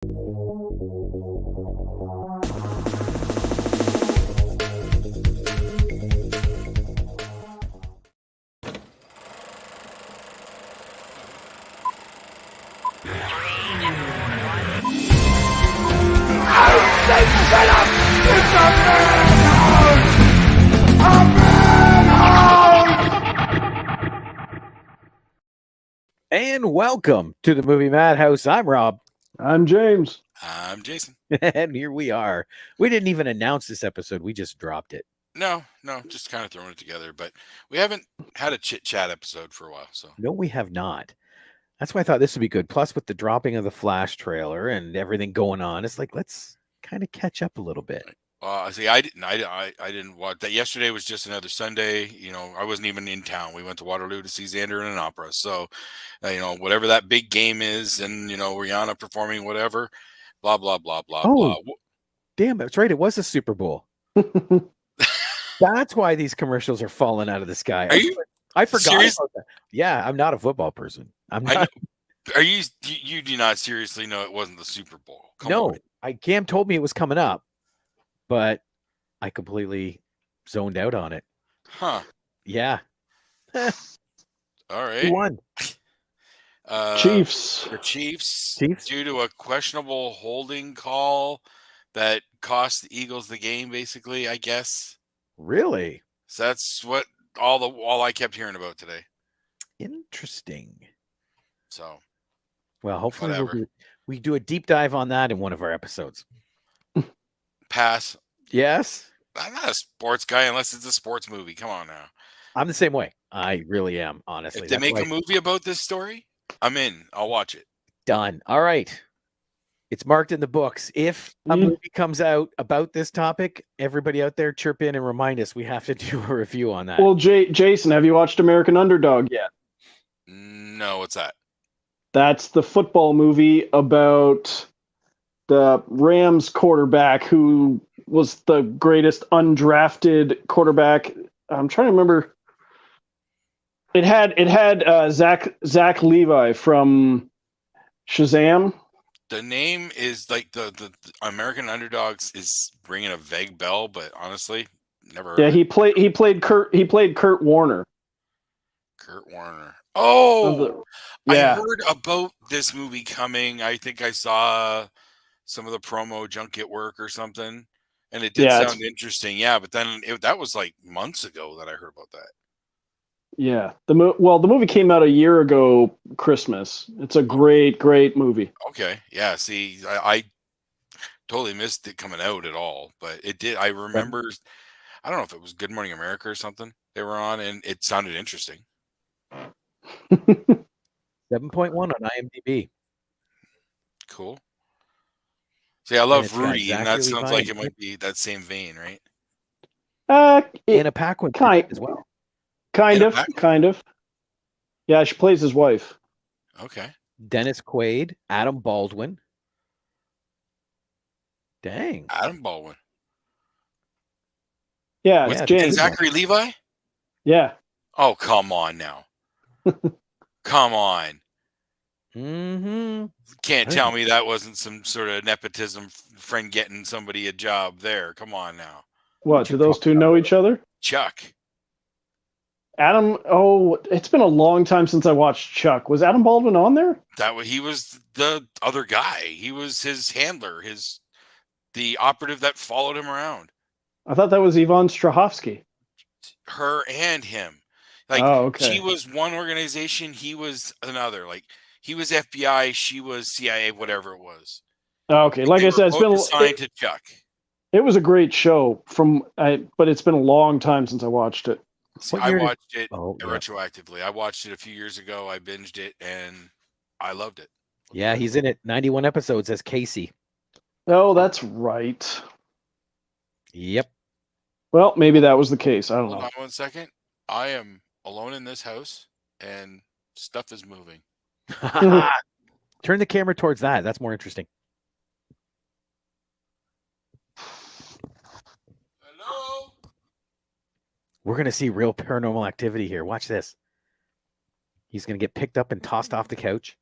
And welcome to the Movie Madhouse. I'm Rob. I'm James. I'm Jason. And here we are. We didn't even announce this episode. We just dropped it. No, just kind of throwing it together. But we haven't had a chit-chat episode for a while. So No, we have not. That's why I thought this would be good. Plus, with the dropping of the Flash trailer and everything going on, it's like, let's kind of catch up a little bit. See, I didn't watch that. Yesterday was just another Sunday. You know, I wasn't even in town. We went to Waterloo to see Xander in an opera. So, whatever that big game is, and Rihanna performing whatever, blah blah blah blah blah. Damn, that's right. It was a Super Bowl. That's why these commercials are falling out of the sky. I forgot about that. Yeah, I'm not a football person. I'm not. Are you? You do not seriously know it wasn't the Super Bowl? Come on. Cam told me it was coming up, but I completely zoned out on it. Huh? Yeah. All right. Who won? Chiefs. The Chiefs, due to a questionable holding call that cost the Eagles the game, basically, I guess. Really? So that's what all I kept hearing about today. Interesting. So, well, hopefully we do a deep dive on that in one of our episodes. Pass. Yes. I'm not a sports guy unless it's a sports movie. Come on now. I'm the same way. I really am, honestly. If they make a movie about this story, I'm in. I'll watch it. Done. All right. It's marked in the books. If a movie comes out about this topic, everybody out there chirp in and remind us we have to do a review on that. Well, Jason, have you watched American Underdog yet? No, what's that? That's the football movie about the Rams quarterback who was the greatest undrafted quarterback. I'm trying to remember. It had Zach Levi from Shazam. The name is like the American Underdogs is ringing a vague bell, but honestly, never heard of it. He played Kurt Warner. Kurt Warner. Oh, yeah. I heard about this movie coming. I think I saw some of the promo junket work or something, and it did sound interesting. Yeah, but then that was like months ago that I heard about that. Yeah, the movie came out a year ago Christmas. It's a great movie. Okay, yeah. See, I totally missed it coming out at all, but it did. I remember. I don't know if it was Good Morning America or something they were on, and it sounded interesting. 7.1 on IMDb. Cool. See, I love Rudy, and that sounds like it might be that same vein, right? Anna Paquin as well. Kind of. Yeah, she plays his wife. Okay. Dennis Quaid, Adam Baldwin. Dang. Adam Baldwin. Yeah, it's James. And Zachary Levi? Yeah. Oh, come on now. Come on. Mm-hmm. Can't tell me that wasn't some sort of nepotism friend getting somebody a job there. Come on now. What, do those two know each other? Chuck. Adam, it's been a long time since I watched Chuck. Was Adam Baldwin on there? He was the other guy. He was his handler, the operative that followed him around. I thought that was Yvonne Strahovski. Her and him. Like, okay. She was one organization, he was another. Like, he was FBI, she was CIA, whatever it was. Okay, like I said, it's been assigned to Chuck. It was a great show but it's been a long time since I watched it. See, I watched it retroactively. I watched it a few years ago. I binged it, and I loved it. Yeah, he's in it. 91 episodes as Casey. Oh, that's right. Yep. Well, maybe that was the case. I don't know. Hold on 1 second. I am alone in this house, and stuff is moving. Turn the camera towards that. That's more interesting. Hello? We're going to see real paranormal activity here. Watch this. He's going to get picked up and tossed off the couch.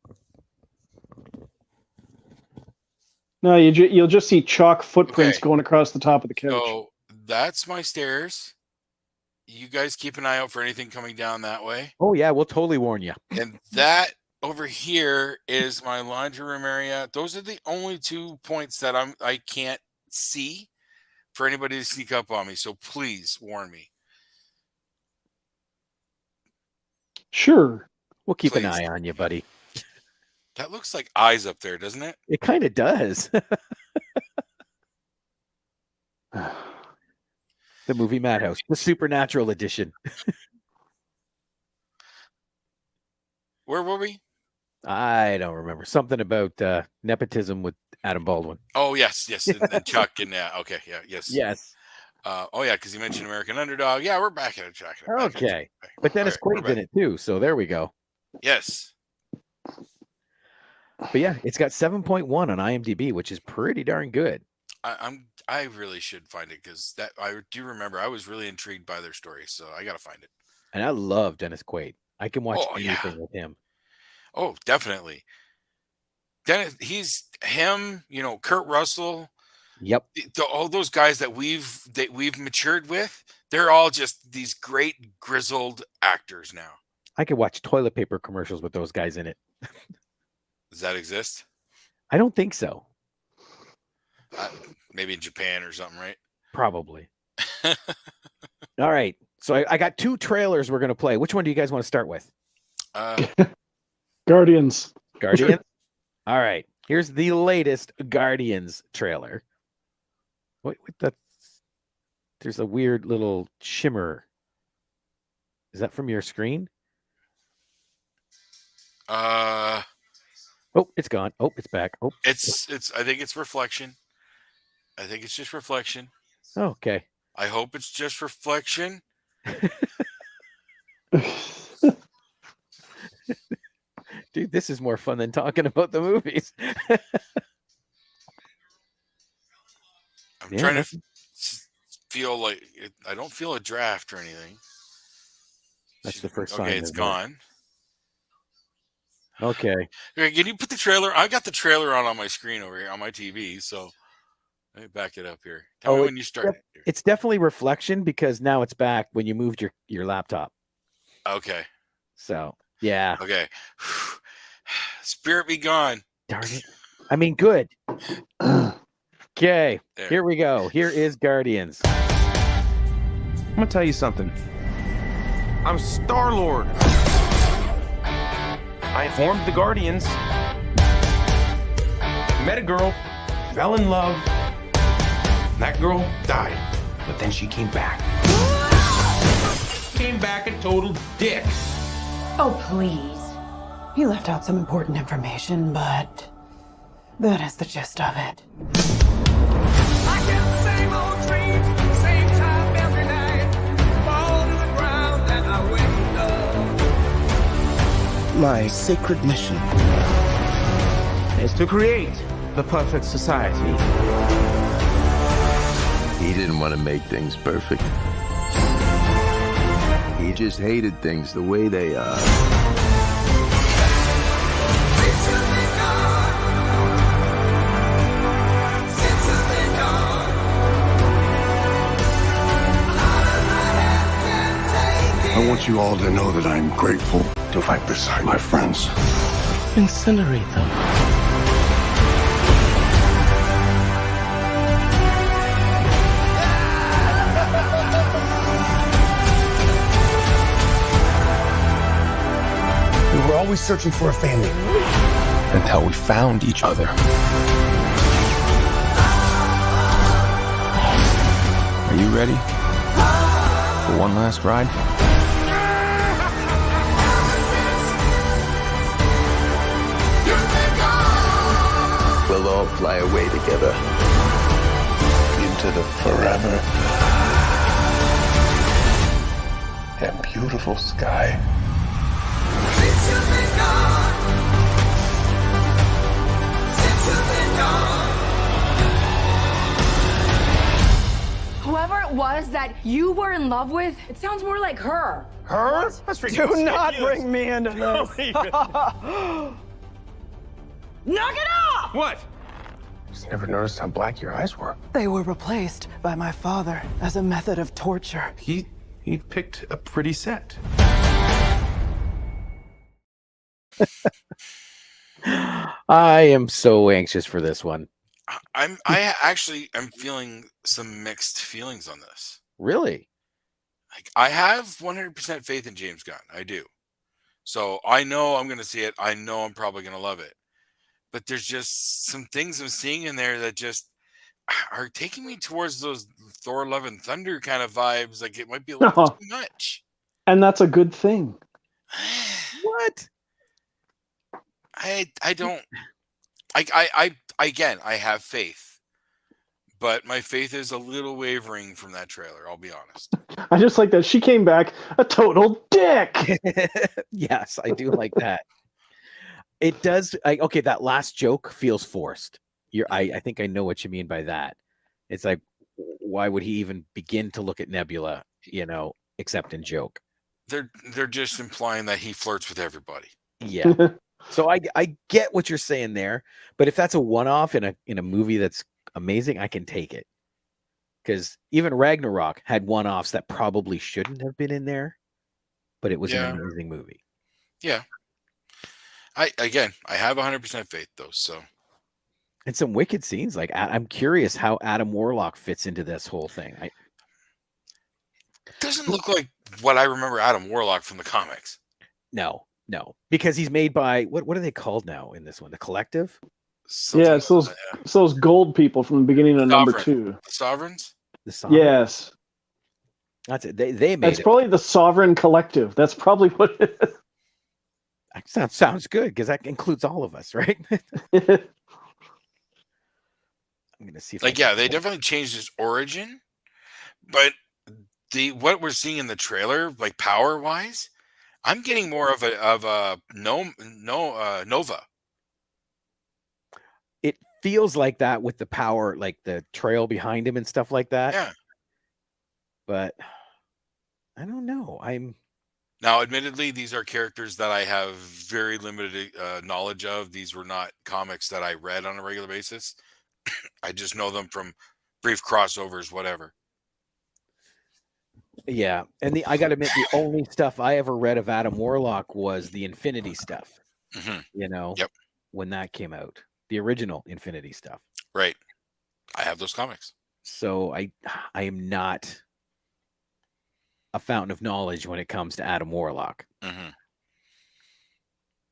No, you'll just see chalk footprints Okay. going across the top of the couch. So that's my stairs. You guys keep an eye out for anything coming down that way. Oh yeah, we'll totally warn you. And that over here is my laundry room area. Those are the only 2 points that I can't see for anybody to sneak up on me. So please warn me. Sure. We'll keep an Please. eye on you, buddy. That looks like eyes up there, doesn't it? It kind of does. The Movie Madhouse, the Supernatural edition. Where were we? I don't remember. Something about nepotism with Adam Baldwin. Oh, yes. And Chuck and okay, yeah, yes. Yes. Oh yeah, because you mentioned American Underdog. Yeah, we're back at it. Okay. But Dennis Quaid's in it too, so there we go. Yes. But yeah, it's got 7.1 on IMDb, which is pretty darn good. I really should find it because that I do remember I was really intrigued by their story, so I gotta find it. And I love Dennis Quaid. I can watch Oh, anything yeah. with him. Oh, definitely. Dennis, he's him. Kurt Russell. Yep. All those guys that we've matured with, they're all just these great grizzled actors now. I could watch toilet paper commercials with those guys in it. Does that exist? I don't think so. Maybe in Japan or something, right? Probably. All right. So I got 2 trailers we're going to play. Which one do you guys want to start with? Guardians. Guardians? All right. Here's the latest Guardians trailer. What the? There's a weird little shimmer. Is that from your screen? Oh, it's gone. Oh, it's back. Oh, it's. I think it's reflection. I think it's just reflection. Okay. I hope it's just reflection. Dude, this is more fun than talking about the movies. I'm trying to feel like I don't feel a draft or anything. That's the first sign. Okay, it's gone. Okay. Can you put the trailer? I got the trailer on my screen over here on my TV, so let me back it up here. Tell me when you start. It's definitely reflection because now it's back when you moved your laptop. Okay. So, yeah. Okay. Spirit be gone. Darn it. I mean, good. Okay. Here we go. Here is Guardians. I'm gonna tell you something. I'm Star-Lord. I formed the Guardians. Met a girl, fell in love. That girl died, but then she came back. Came back a total dick. Oh, please. You left out some important information, but that is the gist of it. I get the same old dreams, same time every night. Fall to the ground and I wake up. My sacred mission Is to create the perfect society. He didn't want to make things perfect. He just hated things the way they are. I want you all to know that I'm grateful to fight beside my friends. Incinerate them. We were always searching for a family until we found each other. Are you ready for one last ride? We'll all fly away together. Into the forever and beautiful sky. Whoever it was that you were in love with, it sounds more like her. Her? That's ridiculous. Do not bring me into this. Knock it off! What? Never noticed how black your eyes were. They were replaced by my father as a method of torture. He picked a pretty set. I am so anxious for this one. I actually am feeling some mixed feelings on this. Really? Like, I have 100% faith in James Gunn. I do. So I know I'm going to see it. I know I'm probably going to love it. But there's just some things I'm seeing in there that just are taking me towards those Thor: Love and Thunder kind of vibes. Like, it might be a little too much. And that's a good thing. What? I don't. I again, I have faith, but my faith is a little wavering from that trailer. I'll be honest. I just like that she came back a total dick. Yes, I do like that. It does. Okay, that last joke feels forced. I think I know what you mean by that. It's like, why would he even begin to look at Nebula, except in joke? They're just implying that he flirts with everybody. Yeah. So I get what you're saying there, but if that's a one-off in a movie that's amazing, I can take it. Because even Ragnarok had one-offs that probably shouldn't have been in there, but it was an amazing movie. Yeah. I have 100% faith though, so. And some wicked scenes. Like, I'm curious how Adam Warlock fits into this whole thing. It doesn't look like what I remember Adam Warlock from the comics. No, because he's made by what are they called now in this one? The Collective? Yeah, it's those gold people from the beginning of number 2. The Sovereigns? The Sovereign? Yes. That's it. They made That's probably the Sovereign Collective. That's probably what it is. That sounds good because that includes all of us, right? I'm gonna see if they definitely changed his origin, but what we're seeing in the trailer, like power wise, I'm getting more of a Nova. It feels like that with the power, like the trail behind him and stuff like that. Yeah. But I don't know. Now, admittedly, these are characters that I have very limited knowledge of. These were not comics that I read on a regular basis. I just know them from brief crossovers, whatever. Yeah, and I got to admit, the only stuff I ever read of Adam Warlock was the Infinity stuff. Mm-hmm. Yep. When that came out, the original Infinity stuff. Right. I have those comics. So I am not a fountain of knowledge when it comes to Adam Warlock. Mm-hmm.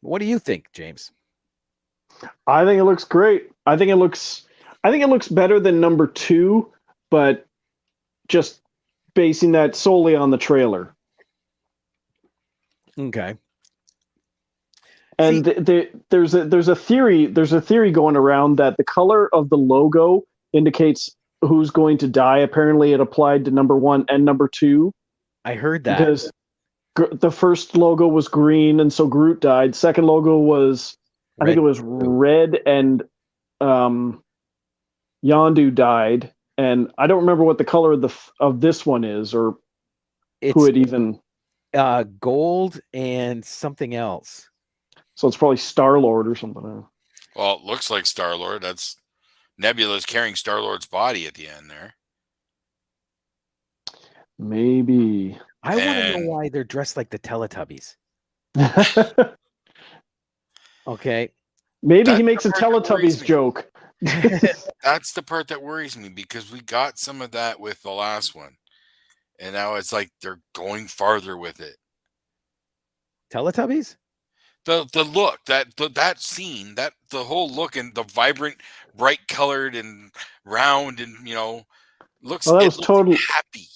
What do you think, James? I think it looks great. I think it looks better than number 2, but just basing that solely on the trailer. Okay. And there's a theory going around that the color of the logo indicates who's going to die. Apparently, it applied to number 1 and number 2. I heard that because the first logo was green, and so Groot died. Second logo was I think it was red, and Yondu died. And I don't remember what the color of this one is, or who it even. Gold and something else. So it's probably Star-Lord or something. Well, it looks like Star-Lord. That's Nebula's carrying Star-Lord's body at the end there. Maybe. I want to know why they're dressed like the Teletubbies. Okay. Maybe he makes a Teletubbies joke. That's the part that worries me, because we got some of that with the last one. And now it's like they're going farther with it. Teletubbies? The look, that scene, that the whole look, and the vibrant, bright colored and round, and looks. Well, that was totally happy.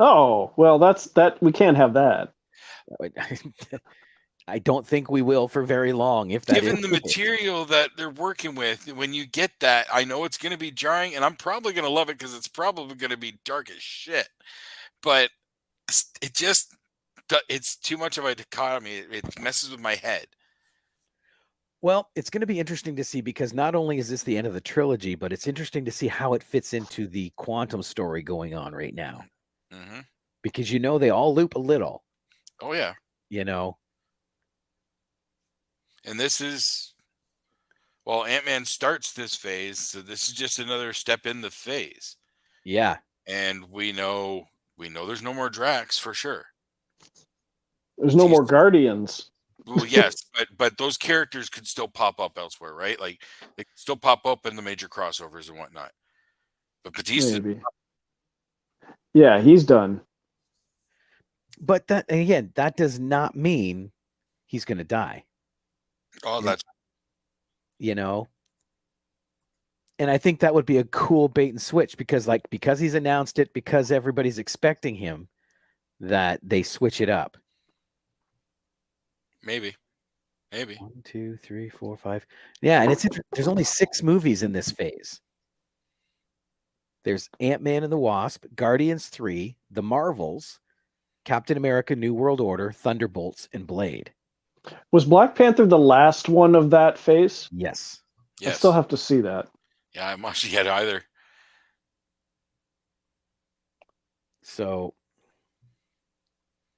Oh well, that we can't have that. I don't think we will for very long. If that given the material that they're working with, when you get that, I know it's going to be jarring, and I'm probably going to love it because it's probably going to be dark as shit. But it's too much of a dichotomy. It messes with my head. Well, it's going to be interesting to see, because not only is this the end of the trilogy, but it's interesting to see how it fits into the quantum story going on right now. Mm-hmm. Because they all loop a little. Oh yeah. And this is Well, Ant-Man starts this phase, so this is just another step in the phase. Yeah. And we know there's no more Drax for sure. There's no more Guardians. Well, yes, but those characters could still pop up elsewhere, right? Like they could still pop up in the major crossovers and whatnot. But Batista, Maybe. Yeah, he's done. But that again, that does not mean he's going to die. oh, that's You know. And I think that would be a cool bait and switch because he's announced it, because everybody's expecting him, that they switch it up. maybe. 1, 2, 3, 4, 5. Yeah, and there's only 6 movies in this phase. There's Ant-Man and the Wasp, Guardians 3, The Marvels, Captain America: New World Order, Thunderbolts, and Blade. Was Black Panther the last one of that phase? Yes. I still have to see that. Yeah, I haven't watched it yet either. So,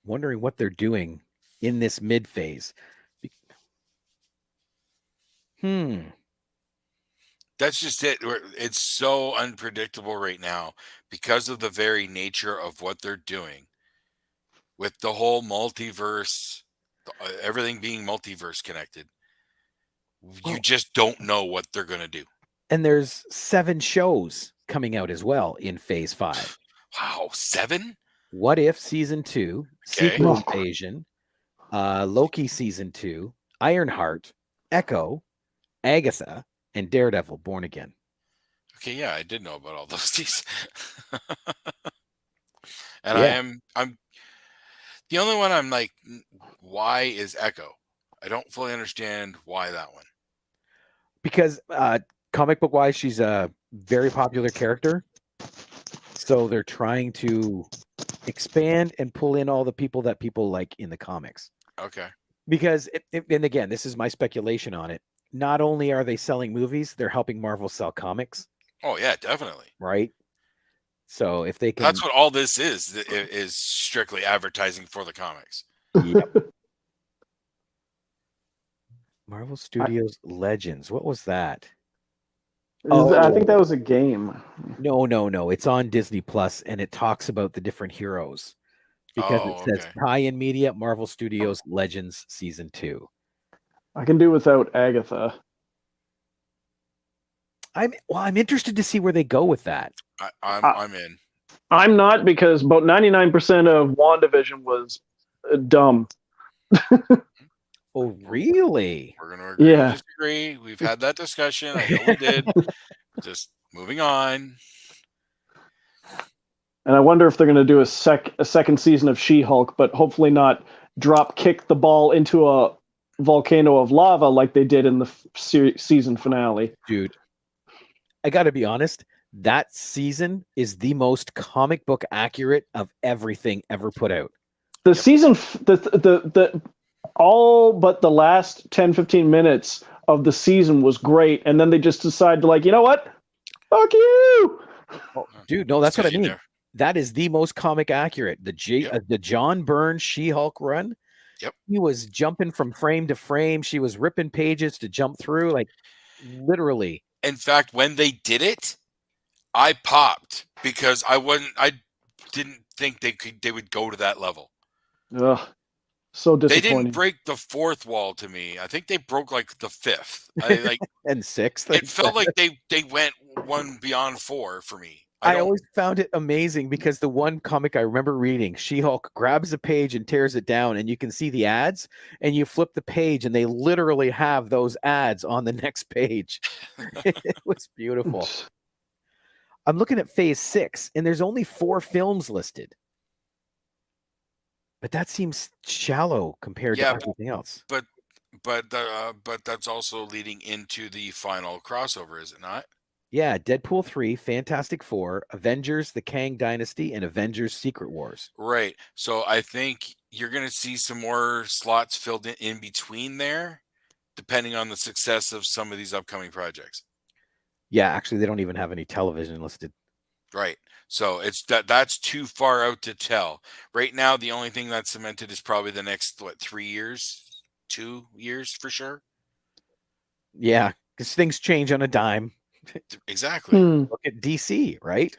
wondering what they're doing in this mid phase. That's just it. It's so unpredictable right now because of the very nature of what they're doing with the whole multiverse, everything being multiverse connected. You just don't know what they're going to do. And there's 7 shows coming out as well in phase 5. Wow, 7? What If Season 2, Okay. Secret Invasion, Loki Season 2, Ironheart, Echo, Agatha, and Daredevil Born Again. Okay, yeah, I did know about all those things. And Yeah. I'm the only one I'm like, why is Echo? I don't fully understand why that one. Because comic book wise, she's a very popular character. So they're trying to expand and pull in all the people that people like in the comics. Okay. Because, and again, this is my speculation on it. Not only are they selling movies, they're helping Marvel sell comics. Oh, yeah, definitely. Right? So if they can... That's what all this is strictly advertising for the comics. Yep. Marvel Studios Legends. What was that? I think that was a game. No. It's on Disney Plus, and it talks about the different heroes. Because it says tie-in media, Marvel Studios Legends Season 2. I can do without Agatha. I'm interested to see where they go with that. I'm in. I'm not, because about 99% of WandaVision was dumb. Oh, really? We're going to agree to disagree. We've had that discussion. I know we did. Just moving on. And I wonder if they're going to do a second season of She-Hulk, but hopefully not drop kick the ball into a volcano of lava like they did in the season finale. Dude, I got to be honest. That season is the most comic book accurate of everything ever put out. The season, the all but the last 10-15 minutes of the season was great, and then they just decided to, like, you know what? Fuck you! Oh, dude, no, that's what I mean. That is the most comic accurate. The John Byrne She-Hulk run. Yep. He was jumping from frame to frame. She was ripping pages to jump through, like literally. In fact, when they did it, I popped because I didn't think they would go to that level. Ugh. So disappointing. They didn't break the 4th wall to me. I think they broke like the 5th. And 6th. It felt like they went one beyond 4 for me. I always found it amazing because the one comic I remember reading, She-Hulk grabs a page and tears it down, and you can see the ads, and you flip the page, and they literally have those ads on the next page. It was beautiful. I'm looking at phase 6, and there's only 4 films listed. But that seems shallow compared to everything else. But that's also leading into the final crossover, is it not? Yeah, Deadpool 3, Fantastic Four, Avengers, The Kang Dynasty, and Avengers Secret Wars. Right. So I think you're going to see some more slots filled in between there, depending on the success of some of these upcoming projects. Yeah, actually, they don't even have any television listed. Right. So it's that's too far out to tell. Right now, the only thing that's cemented is probably the next 3 years, 2 years for sure. Yeah, Because things change on a dime. Exactly. Look at DC, right?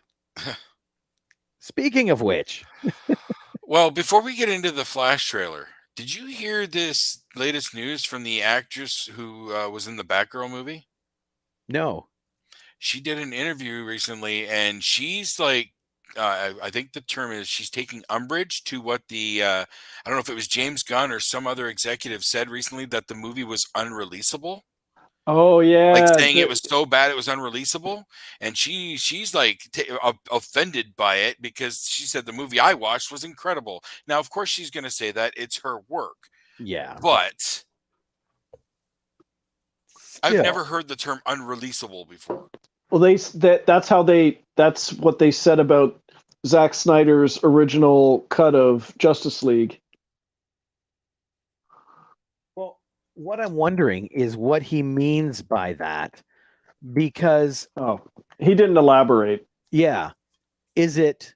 Speaking of which, Well, before we get into the Flash trailer, did you hear this latest news from the actress who was in the Batgirl movie? no. She did an interview recently, and she's like, I think the term is she's taking umbrage to what the I don't know if it was James Gunn or some other executive said recently that the movie was unreleasable. Oh yeah, Like saying it was so bad it was unreleasable, and she's like offended by it because she said the movie I watched was incredible. Now, of course, she's going to say that it's her work, Yeah. but I've Still. never heard the term unreleasable before. Well, that's what they said about Zack Snyder's original cut of Justice League. Well, what I'm wondering is what he means by that, because He didn't elaborate. yeah, is it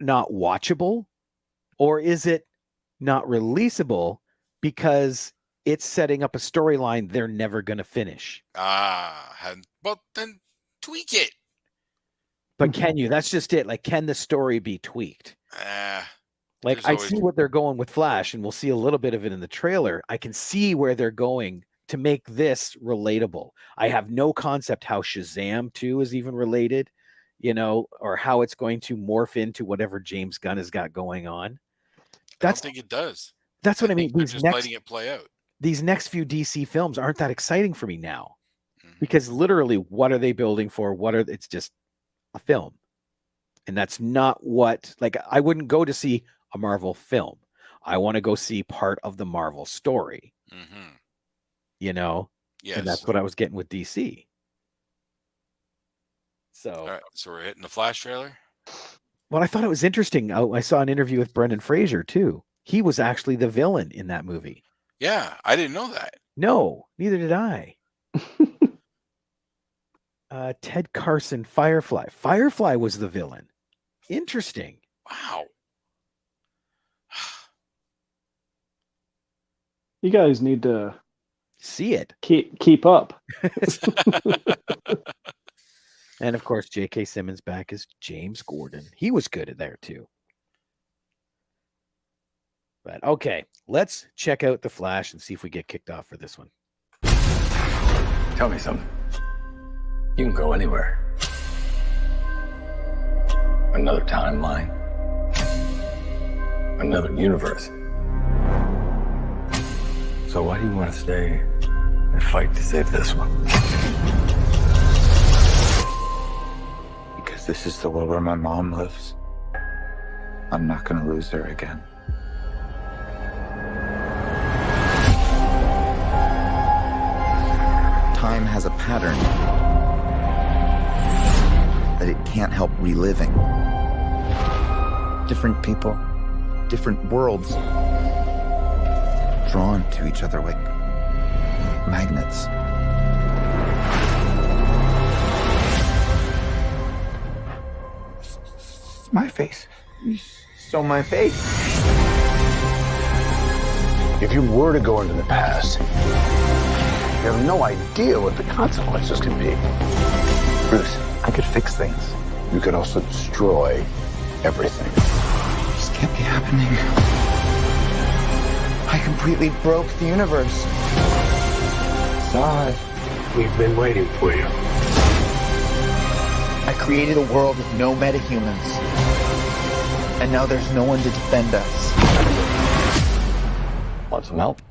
not watchable, or is it not releasable because it's setting up a storyline they're never going to finish? Well, then tweak it. But can you? That's just it. Like, can the story be tweaked? Like, there's I always- see what they're going with Flash, and we'll see a little bit of it in the trailer. I can see where they're going to make this relatable. I have no concept how Shazam 2 is even related, or how it's going to morph into whatever James Gunn has got going on. I don't think it does. That's what I mean. They're just letting it play out. These next few DC films aren't that exciting for me now, because literally, what are they building for? It's just a film, and that's not what. Like, I wouldn't go to see a Marvel film. I want to go see part of the Marvel story. Yes. And that's what I was getting with DC. So, All right, so we're hitting the Flash trailer. well, I thought it was interesting. I saw an interview with Brendan Fraser too. He was actually the villain in that movie. Yeah, I didn't know that. No, neither did I. Ted Carson, Firefly. Firefly was the villain. Interesting. Wow. You guys need to see it. Keep up. And of course, J.K. Simmons back as James Gordon. He was good at there too. But okay, let's check out The Flash and see if we get kicked off for this one. Tell me something. You can go anywhere. Another timeline. Another universe. So why do you want to stay and fight to save this one? Because this is the world where my mom lives. I'm not going to lose her again. Time has a pattern that it can't help reliving. Different people, different worlds, drawn to each other like magnets. It's my face. You stole my face. If you were to go into the past, you have no idea what the consequences can be. Bruce, I could fix things. You could also destroy everything. This can't be happening. I completely broke the universe. Zod, we've been waiting for you. I created a world with no metahumans. And now there's no one to defend us. Want some help?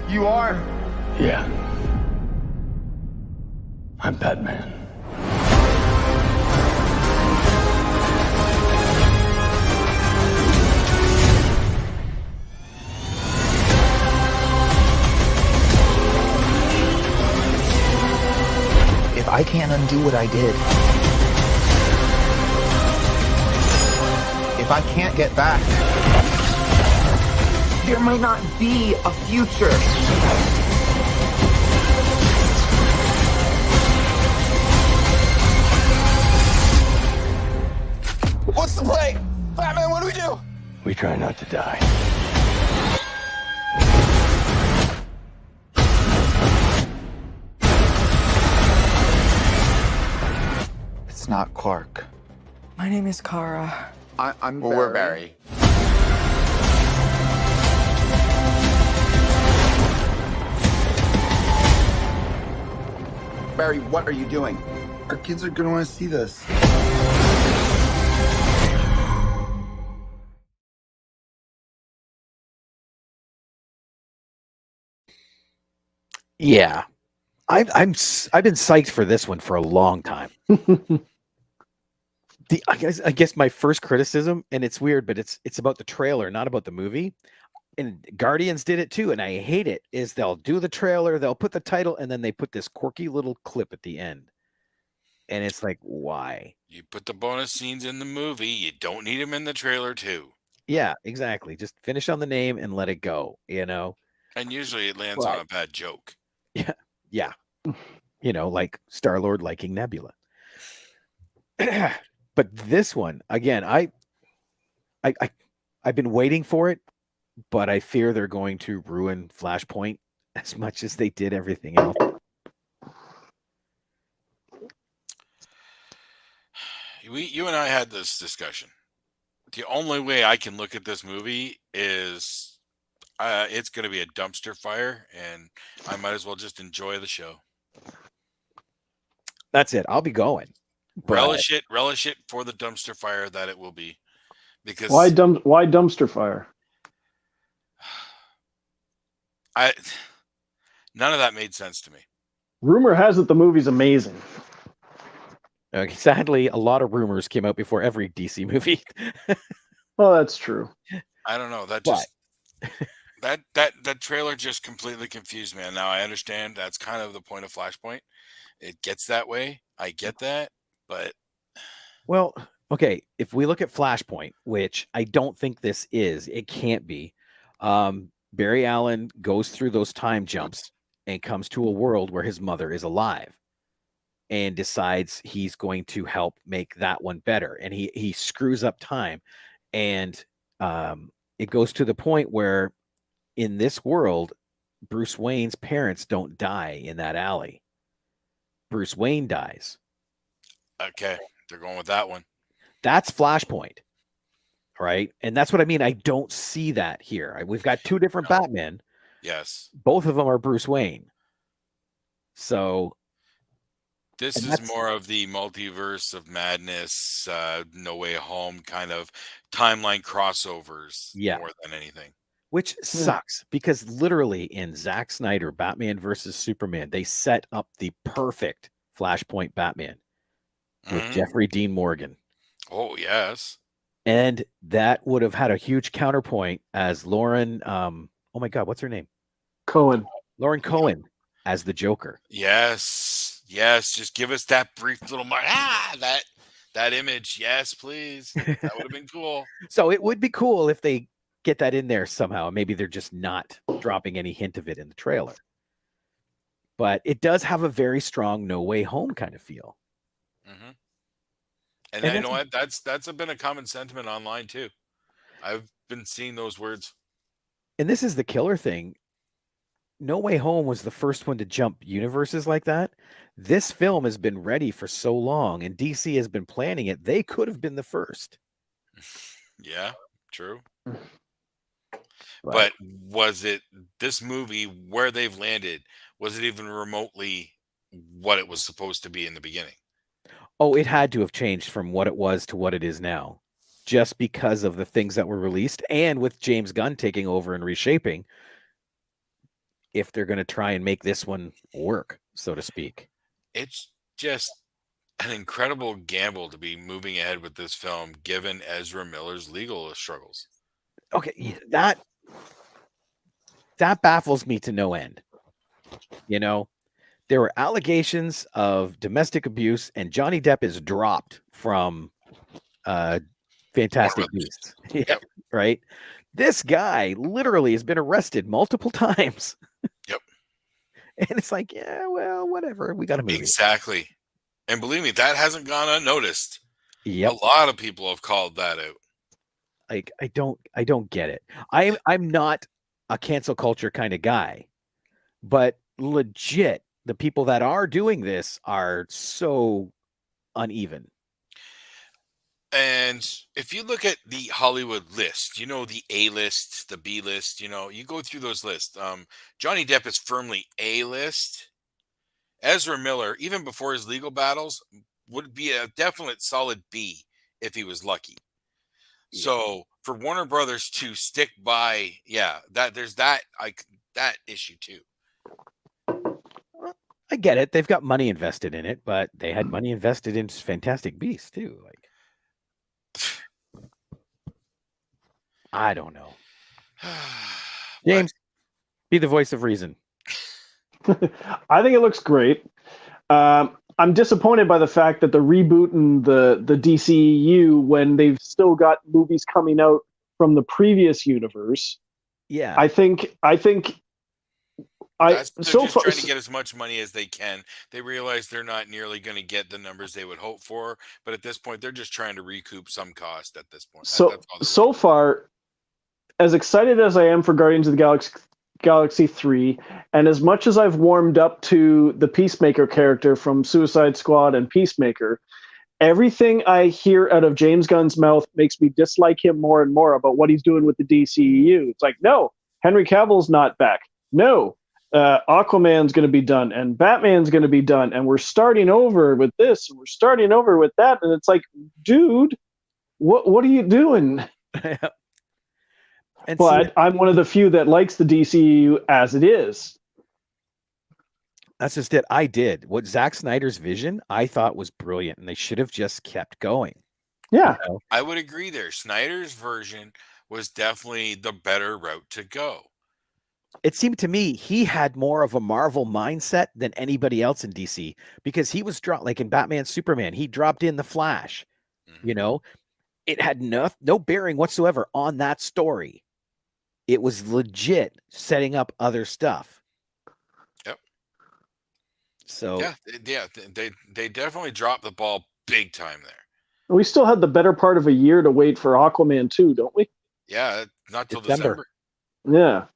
You are? Yeah. I'm Batman. If I can't undo what I did, if I can't get back, there might not be a future. What's the play? Batman, what do we do? We try not to die. It's not Clark. My name is Kara. I'm Well, we're Barry. Barry, what are you doing? Our kids are gonna want to see this. Yeah, I've been psyched for this one for a long time. I guess my first criticism, and it's weird, but it's about the trailer, not about the movie. And Guardians did it too, and I hate it. Is they'll do the trailer, they'll put the title, and then they put this quirky little clip at the end, and it's like, why? You put the bonus scenes in the movie. You don't need them in the trailer too. Yeah, exactly. Just finish on the name and let it go. And usually it lands on a bad joke. Yeah. Like Star-Lord liking Nebula. But this one, again, I've been waiting for it, but I fear they're going to ruin Flashpoint as much as they did everything else. You and I had this discussion. The only way I can look at this movie is it's going to be a dumpster fire, and I might as well just enjoy the show. That's it. I'll be going. Relish it for the dumpster fire that it will be. Because why dumpster fire? None of that made sense to me. Rumor has it the movie's amazing. Okay, sadly, a lot of rumors came out before every DC movie. Well, that's true. I don't know. That just that trailer just completely confused me. And now I understand that's kind of the point of Flashpoint. It gets that way. I get that, but well, okay. If we look at Flashpoint, which I don't think this is, it can't be. Barry Allen goes through those time jumps and comes to a world where his mother is alive, and decides he's going to help make that one better. And he screws up time, and it goes to the point where in this world, Bruce Wayne's parents don't die in that alley. Bruce Wayne dies. Okay, they're going with that one. That's Flashpoint, right? And that's what I mean. I don't see that here. We've got two different Batmen. Yes. Both of them are Bruce Wayne. So this is more of the multiverse of madness, No Way Home kind of timeline crossovers more than anything. Which sucks because literally in Zack Snyder, Batman versus Superman, they set up the perfect Flashpoint Batman with Jeffrey Dean Morgan. Oh, yes. And that would have had a huge counterpoint as Lauren, oh my God, what's her name? Lauren Cohen as the Joker. Yes. Just give us that brief little that image. Yes, please. That would have been cool. So it would be cool if they get that in there somehow. Maybe they're just not dropping any hint of it in the trailer. But it does have a very strong No Way Home kind of feel. Mm-hmm. And you know what? That's been a common sentiment online too. I've been seeing those words. And this is the killer thing. No Way Home was the first one to jump universes like that. This film has been ready for so long, and DC has been planning it. They could have been the first. Yeah, true. But was it this movie where they've landed? Was it even remotely what it was supposed to be in the beginning? Oh, it had to have changed from what it was to what it is now, just because of the things that were released, and with James Gunn taking over and reshaping. If they're going to try and make this one work, so to speak, it's just an incredible gamble to be moving ahead with this film, given Ezra Miller's legal struggles. Okay, that baffles me to no end. There were allegations of domestic abuse, and Johnny Depp is dropped from Fantastic Beasts. Yep. Right? This guy literally has been arrested multiple times. Yep. And it's like, yeah, well, whatever. We got a movie. Exactly. And believe me, that hasn't gone unnoticed. Yep. A lot of people have called that out. Like I don't get it. I'm not a cancel culture kind of guy, but legit, the people that are doing this are so uneven. And if you look at the Hollywood list, the A list, the B list, you go through those lists. Johnny Depp is firmly A list. Ezra Miller, even before his legal battles, would be a definite solid B if he was lucky. Yeah. So for Warner Brothers to stick by, there's that issue too. I get it. They've got money invested in it, but they had money invested in Fantastic Beasts too. Like, I don't know. James, be the voice of reason. I think it looks great. I'm disappointed by the fact that they're rebooting the DCEU when they've still got movies coming out from the previous universe. Yeah. I think they're just trying to get as much money as they can. They realize they're not nearly going to get the numbers they would hope for, but at this point, they're just trying to recoup some cost. At this point, So far, as excited as I am for Guardians of the Galaxy 3, and as much as I've warmed up to the Peacemaker character from Suicide Squad and Peacemaker, everything I hear out of James Gunn's mouth makes me dislike him more and more about what he's doing with the DCEU. It's like, no, Henry Cavill's not back. No, Aquaman's going to be done, and Batman's going to be done, and we're starting over with this, and we're starting over with that, and it's like, dude, what are you doing? I'm one of the few that likes the DCEU as it is. That's just it. I did. What Zack Snyder's vision, I thought was brilliant, and they should have just kept going. Yeah. I would agree there. Snyder's version was definitely the better route to go. It seemed to me he had more of a Marvel mindset than anybody else in DC, because he was like in Batman Superman, he dropped in the Flash. Mm-hmm. It had no bearing whatsoever on that story. It was legit setting up other stuff. Yep. So they definitely dropped the ball big time there. We still had the better part of a year to wait for Aquaman 2, don't we? Yeah, not till December. Yeah.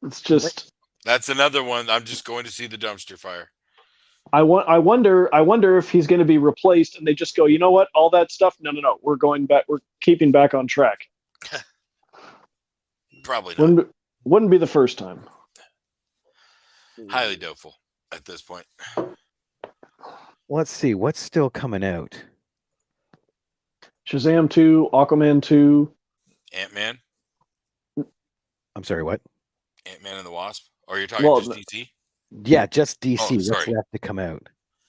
It's just that's another one. I'm just going to see the dumpster fire. I wonder if he's going to be replaced, and they just go, you know what, all that stuff. No, we're going back. We're keeping back on track. Probably not. Wouldn't be the first time. Highly doubtful at this point. Let's see what's still coming out. Shazam 2, Aquaman 2, Ant-Man. I'm sorry, what? Ant-Man and the Wasp? Or you're talking just DC? Yeah, just DC. Oh, What's left to come out?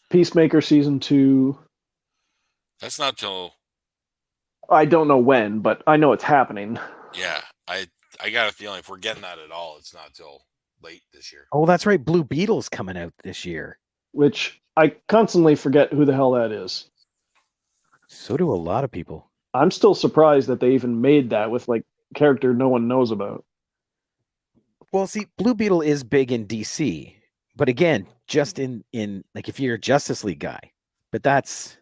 Peacemaker season 2. That's not till. I don't know when, but I know it's happening. Yeah, I got a feeling if we're getting that at all, it's not till late this year. Oh, that's right. Blue Beetle's coming out this year. Which I constantly forget who the hell that is. So do a lot of people. I'm still surprised that they even made that with like character no one knows about. Well, see, Blue Beetle is big in DC, but again, just in like if you're a Justice League guy, but that's.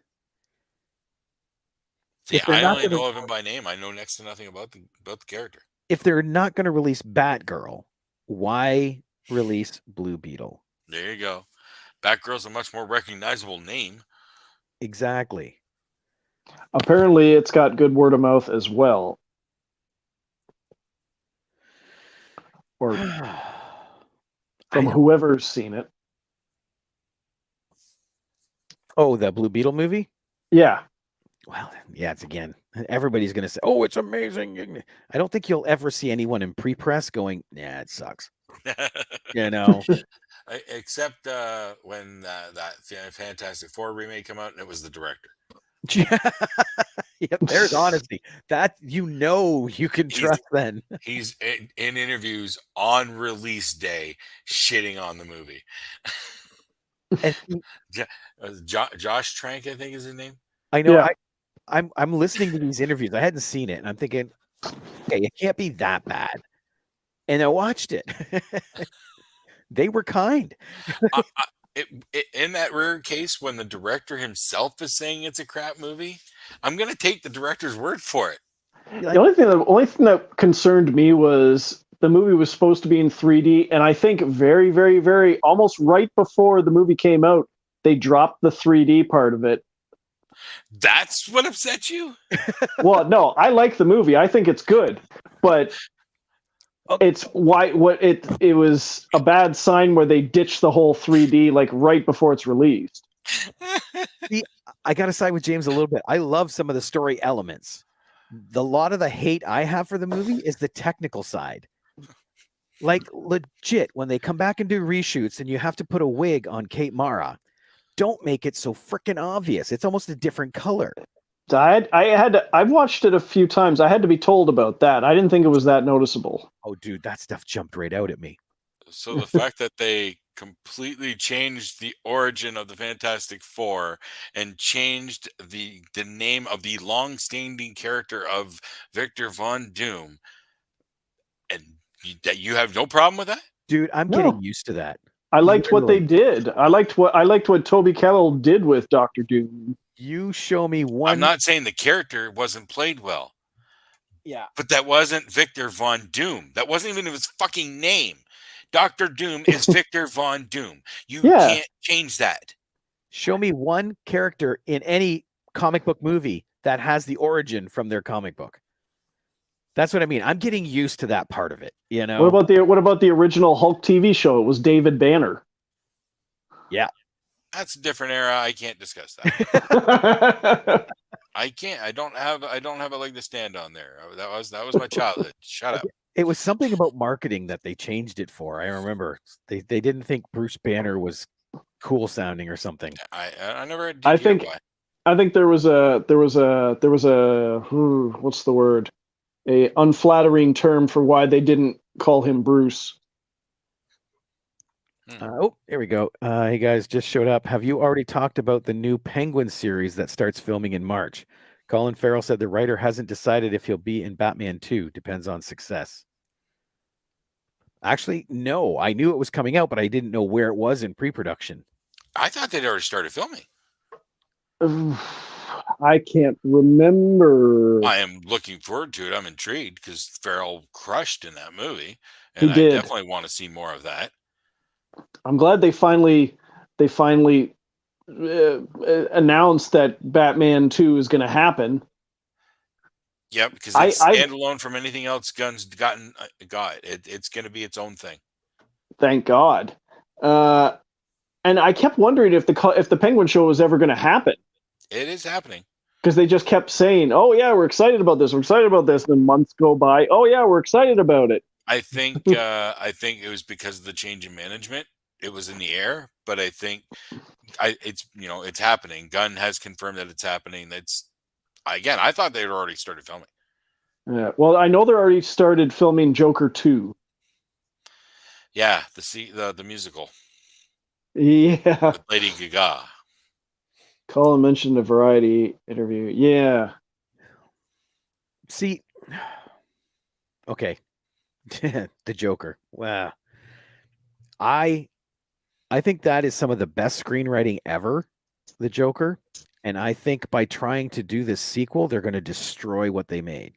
See, I only know of him by name. I know next to nothing about the character. If they're not going to release Batgirl, why release Blue Beetle? There you go. Batgirl's a much more recognizable name. Exactly. Apparently, it's got good word of mouth as well. Or from whoever's seen it. Oh, the Blue Beetle movie? Yeah. Well, yeah, it's again. Everybody's going to say, oh, it's amazing. I don't think you'll ever see anyone in pre-press going, nah, it sucks. Except when that Fantastic Four remake came out and it was the director. Yep, there's honesty. That you can trust then. He's in interviews on release day shitting on the movie. Josh Trank, I think is his name. I know. Yeah. I'm listening to these interviews. I hadn't seen it, and I'm thinking, okay, it can't be that bad. And I watched it. They were kind. In that rare case when the director himself is saying it's a crap movie, I'm going to take the director's word for it. The only thing that concerned me was the movie was supposed to be in 3D, and I think very, very, very almost right before the movie came out, they dropped the 3D part of it. That's what upset you? Well, no, I like the movie. I think it's good, but it's it was a bad sign where they ditched the whole 3D like right before it's released. See, I got to side with James a little bit. I love some of the story elements. A lot of the hate I have for the movie is the technical side. Like legit, when they come back and do reshoots and you have to put a wig on Kate Mara, don't make it so freaking obvious. It's almost a different color. I've watched it a few times. I had to be told about that. I didn't think it was that noticeable. Oh, dude, that stuff jumped right out at me. So the fact that they completely changed the origin of the Fantastic Four and changed the name of the long-standing character of Victor Von Doom, and you have no problem with that? Dude, I'm getting used to that. I liked what they did. I liked what Toby Kebbell did with Doctor Doom. You show me one. I'm not saying the character wasn't played well. Yeah. But that wasn't Victor Von Doom. That wasn't even his fucking name. Dr. Doom is Victor Von Doom. You can't change that. Show me one character in any comic book movie that has the origin from their comic book. That's what I mean. I'm getting used to that part of it, you know. What about the original Hulk TV show? It was David Banner. Yeah. That's a different era. I can't discuss that. I can't. I don't have a leg to stand on there. That was my childhood. Shut up. It was something about marketing that they changed it for. I remember they didn't think Bruce Banner was cool sounding or something. I never did. I think there was a what's the word? A unflattering term for why they didn't call him Bruce. Oh, here we go. Hey guys, just showed up. Have you already talked about the new Penguin series that starts filming in March? Colin Farrell said the writer hasn't decided if he'll be in Batman 2. Depends on success. Actually, no. I knew it was coming out, but I didn't know where it was in pre-production. I thought they'd already started filming. I can't remember. I am looking forward to it. I'm intrigued because Farrell crushed in that movie, and He did. I definitely want to see more of that. I'm glad they finally announced that Batman 2 is going to happen. Yeah, because it's standalone from anything else Gunn's got. It's going to be its own thing. Thank God. And I kept wondering if the Penguin show was ever going to happen. It is happening. Because they just kept saying, "Oh yeah, we're excited about this. We're excited about this." And then months go by. "Oh yeah, we're excited about it." I think it was because of the change in management. It was in the air, but I think it's happening. Gunn has confirmed that it's happening. I thought they had already started filming. Yeah. Well, I know they're already started filming Joker 2. Yeah, the musical. Yeah. With Lady Gaga. Colin mentioned a Variety interview. Yeah. See, okay. The Joker. Wow. I think that is some of the best screenwriting ever, the Joker. And I think by trying to do this sequel, they're going to destroy what they made.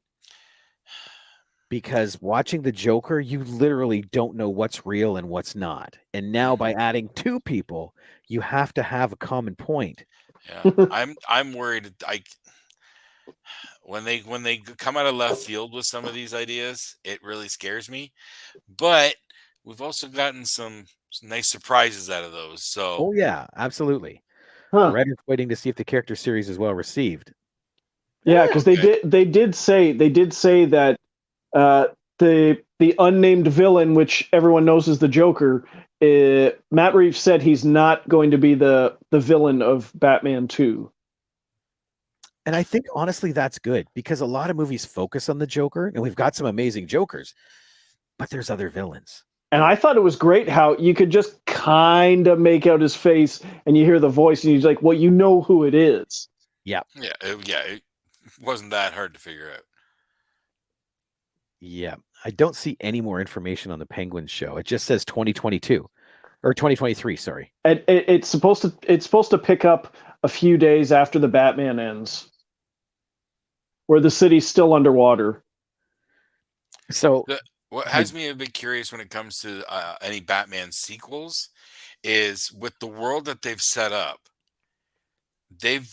Because watching the Joker, you literally don't know what's real and what's not. And now by adding two people, you have to have a common point. Yeah, I'm worried. When they come out of left field with some of these ideas, it really scares me. But we've also gotten some nice surprises out of those. So, oh yeah, absolutely. Huh. Reddit's waiting to see if the character series is well received. Yeah, because they did say that the unnamed villain, which everyone knows is the Joker, Matt Reeves said he's not going to be the villain of Batman 2. And I think honestly that's good because a lot of movies focus on the Joker, and we've got some amazing Jokers, but there's other villains. And I thought it was great how you could just kind of make out his face and you hear the voice and he's like, well, you know who it is. Yeah. Yeah. It wasn't that hard to figure out. Yeah. I don't see any more information on the Penguin show. It just says 2022. or 2023. Sorry. It's supposed to pick up a few days after the Batman ends, where the city's still underwater. So What has me a bit curious when it comes to any Batman sequels is with the world that they've set up. They've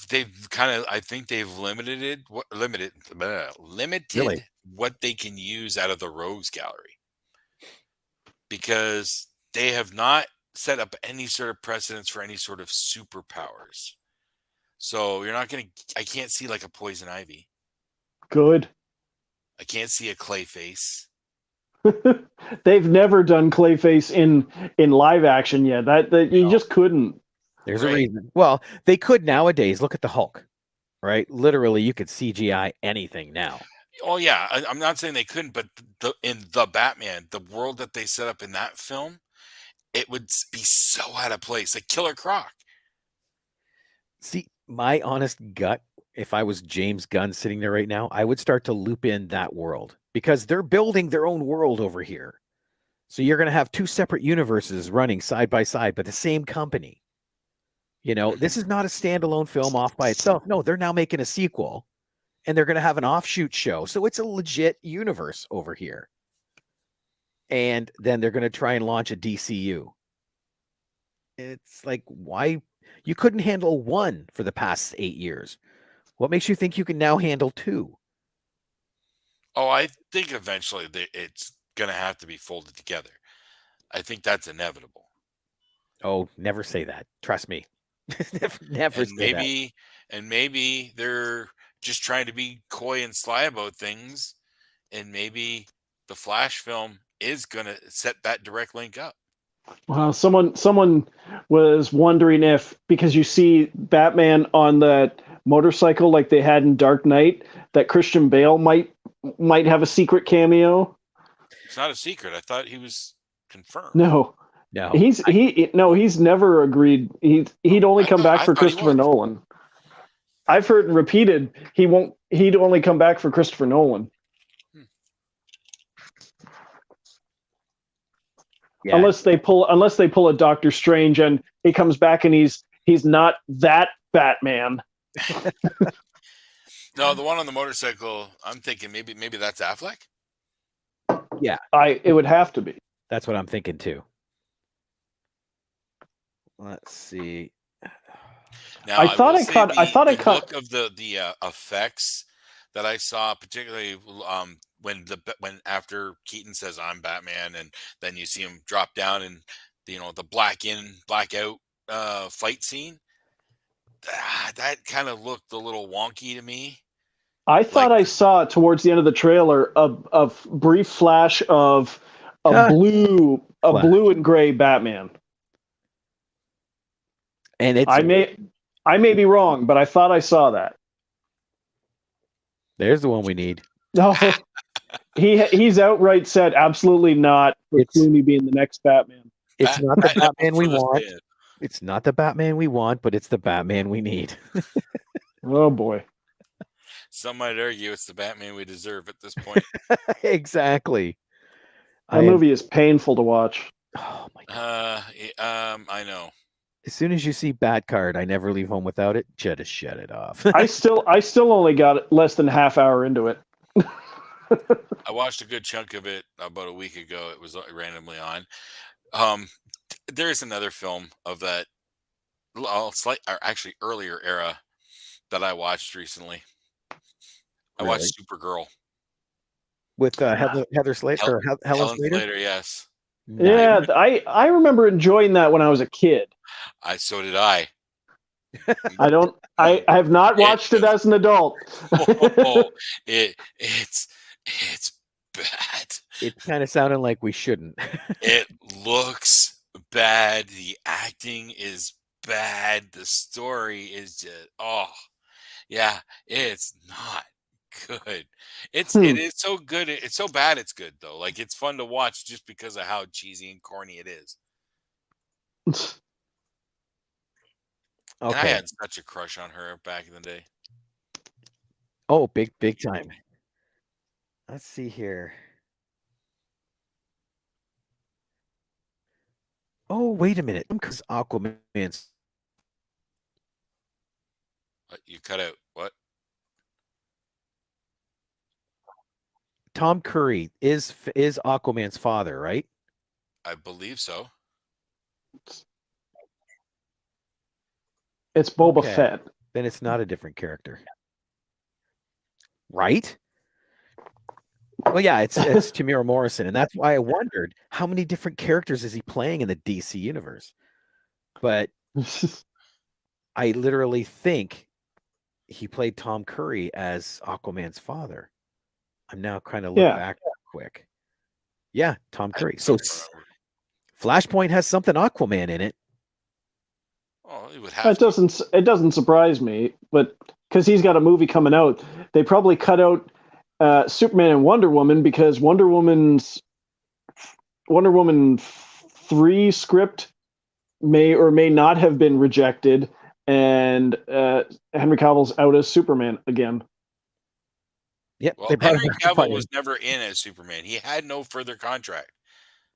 kind of, I think they've limited Really? what they can use out of the Rogues Gallery, because they have not set up any sort of precedence for any sort of superpowers. So you're not going to, I can't see like a Poison Ivy. Good. I can't see a Clayface. They've never done Clayface in live action yet. That you just couldn't. There's a reason. Well, they could nowadays. Look at the Hulk, right? Literally, you could CGI anything now. Oh yeah, I'm not saying they couldn't, but in the Batman, the world that they set up in that film, it would be so out of place, like Killer Croc. See, my honest gut, if I was James Gunn sitting there right now, I would start to loop in that world, because they're building their own world over here. So you're going to have two separate universes running side by side, but the same company. You know, this is not a standalone film off by itself. No, they're now making a sequel, and they're going to have an offshoot show. So it's a legit universe over here. And then they're going to try and launch a DCU. It's like, why? You couldn't handle one for the past 8 years. What makes you think you can now handle two? Oh, I think eventually it's going to have to be folded together. I think that's inevitable. Oh, never say that. Trust me. never say that. And maybe they're just trying to be coy and sly about things, and maybe the Flash film is going to set that direct link up. Well, someone was wondering if, because you see Batman on that motorcycle like they had in Dark Knight, that Christian Bale might have a secret cameo. It's not a secret. I thought he was confirmed. No. He's never agreed. He'd only come back for Christopher Nolan. I've heard repeated he'd only come back for Christopher Nolan. Yeah. Unless they pull a Doctor Strange and he comes back and he's not that Batman. No, the one on the motorcycle, I'm thinking maybe that's Affleck. Yeah. It would have to be. That's what I'm thinking too. Let's see. Now, I thought I caught look of the effects that I saw, particularly when after Keaton says I'm Batman, and then you see him drop down and the black in, black out fight scene. That kind of looked a little wonky to me. I thought I saw towards the end of the trailer a brief flash of a blue and gray Batman. And I may be wrong, but I thought I saw that. There's the one we need. No, he's outright said absolutely not for Clooney being the next Batman. It's not the Batman we want. It's not the Batman we want, but it's the Batman we need. Oh boy. Some might argue it's the Batman we deserve at this point. Exactly. That movie is painful to watch. Oh my God. I know. As soon as you see Batcard, I never leave home without it. Just shut it off. I still only got less than half hour into it. I watched a good chunk of it about a week ago. It was randomly on. There's another film of that actually earlier era that I watched recently. I watched Supergirl with Heather Slater or Helen Slater. Yes. Yeah, I remember enjoying that when I was a kid. So did I. I have not watched it as an adult. It's bad. It's kind of sounding like we shouldn't. It looks bad. The acting is bad. The story is just it's not good. It is so good. It's so bad it's good though. Like, it's fun to watch just because of how cheesy and corny it is. Okay. I had such a crush on her back in the day. Oh, big time. Let's see here. Oh, wait a minute. Because Aquaman's You cut out what? Tom Curry is Aquaman's father, right? I believe so. It's Boba Okay. Fett. Then it's not a different character. Right? Well, yeah, it's Tamira Morrison, and that's why I wondered how many different characters is he playing in the DC universe. But I literally think he played Tom Curry as Aquaman's father. I'm now trying to look Yeah. back quick. Yeah, Tom I Curry. So don't remember. Flashpoint has something Aquaman in it. Oh, it would have It to. doesn't surprise me, but because he's got a movie coming out, they probably cut out Superman and Wonder Woman because Wonder Woman 3 script may or may not have been rejected, and Henry Cavill's out as Superman again. Yep, Well, they brought Henry him back to Cavill fight was him. never in as Superman. He had no further contract.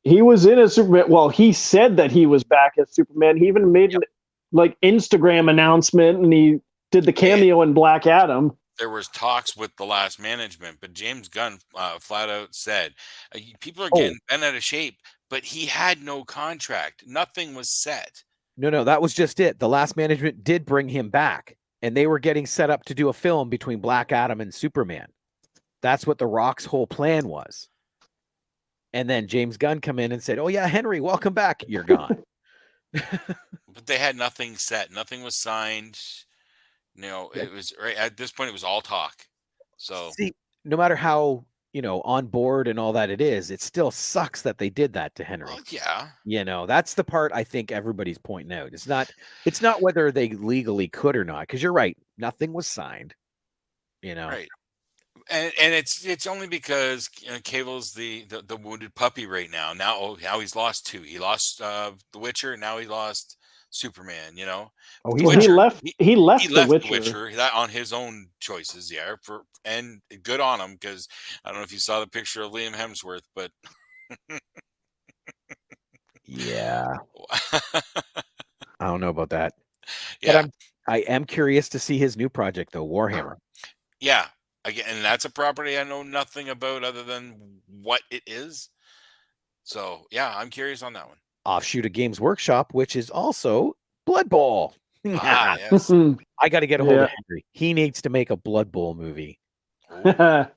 He was in as Superman. Well, he said that he was back as Superman. He even made an Instagram announcement, and he did the cameo in Black Adam. There was talks with the last management, but James Gunn flat out said, people are getting bent out of shape, but he had no contract. Nothing was set. No, that was just it. The last management did bring him back, and they were getting set up to do a film between Black Adam and Superman. That's what The Rock's whole plan was. And then James Gunn come in and said, "Oh yeah, Henry, welcome back. You're gone." But they had nothing set. Nothing was signed. It was right at this point. It was all talk. So see, no matter how on board and all that it is, it still sucks that they did that to Henry. well, yeah, That's the part I think everybody's pointing out. It's not whether they legally could or not, because you're right, nothing was signed. right. And it's only because Cable's the wounded puppy right now. Now he's lost 2. He lost The Witcher. Now he lost Superman. Oh, Well, he left The Witcher. The Witcher that on his own choices. Yeah, and good on him, because I don't know if you saw the picture of Liam Hemsworth, but yeah, I don't know about that. Yeah, but I am curious to see his new project though, Warhammer. Yeah. Again, and that's a property I know nothing about other than what it is. So yeah, I'm curious on that one. Offshoot of Games Workshop, which is also Blood Bowl. Yes. I got to get a hold of Henry. He needs to make a Blood Bowl movie. From the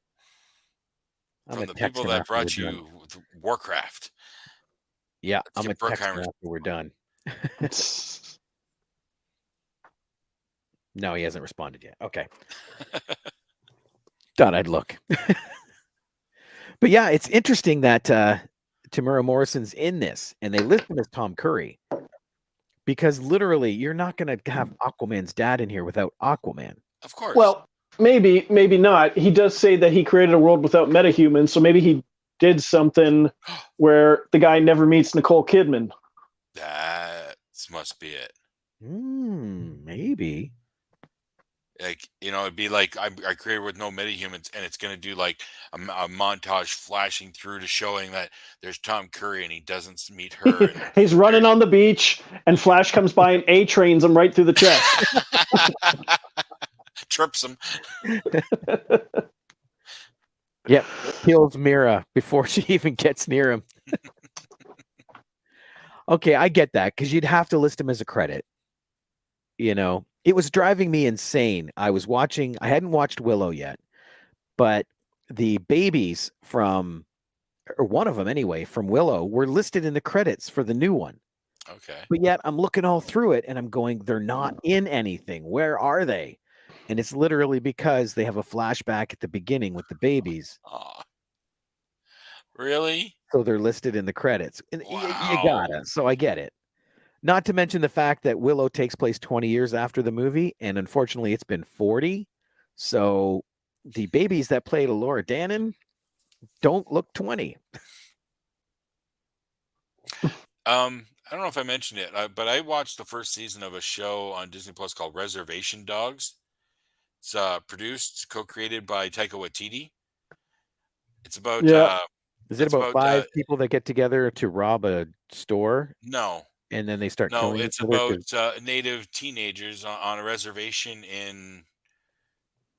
people that brought you Warcraft. Yeah, I'm going to text him after we're done. No, he hasn't responded yet. Okay. Thought I'd look. But yeah, it's interesting that Tamira Morrison's in this, and they list him as Tom Curry, because literally you're not going to have Aquaman's dad in here without Aquaman. Of course. Well, maybe not. He does say that he created a world without metahumans, so maybe he did something where the guy never meets Nicole Kidman. That must be it. Maybe. Like, it'd be like I created with no metahumans, and it's going to do like a montage flashing through to showing that there's Tom Curry and he doesn't meet her. He's running on the beach, and Flash comes by and A-trains him right through the chest. Trips him. Yep. Kills Mira before she even gets near him. Okay, I get that, because you'd have to list him as a credit. It was driving me insane. I hadn't watched Willow yet, but the babies or one of them anyway, from Willow were listed in the credits for the new one. Okay. But yet I'm looking all through it and I'm going, they're not in anything. Where are they? And it's literally because they have a flashback at the beginning with the babies. Aw. Really? So they're listed in the credits. And Wow. you gotta. So I get it. Not to mention the fact that Willow takes place 20 years after the movie, and unfortunately it's been 40. So the babies that played Laura Dannon don't look 20. I don't know if I mentioned it, but I watched the first season of a show on Disney Plus called Reservation Dogs. It's produced, co-created by Taika Waititi. It's about Is it It's about about 5 people that get together to rob a store no, and then they start no, killing it's each other? about 'Cause native teenagers on a reservation in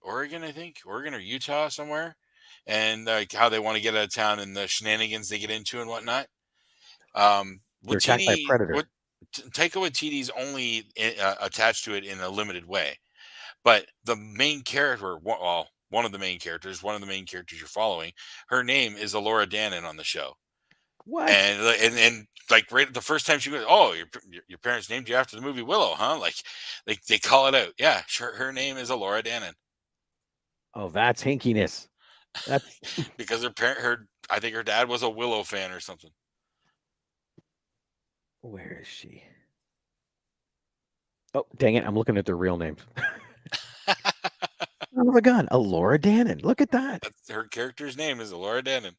Oregon, I think, Oregon or Utah somewhere, and like how they want to get out of town and the shenanigans they get into and whatnot. they're attacked by a Watiti, predator. what Taika Waititi's only attached to it in a limited way, but the main character, well, one of the main characters you're following, her name is Alora Dannon on the show, What? and like right the first time she goes, oh, your parents named you after the movie Willow, huh? Like they call it out. Yeah, sure, her name is Alora Dannon. Oh, that's hinkiness. That's Because I think her dad was a Willow fan or something. where is she? Oh, dang it. I'm looking at their real names. Oh my God. Alora Dannon. Look at that. That's her character's name is Alora Dannon.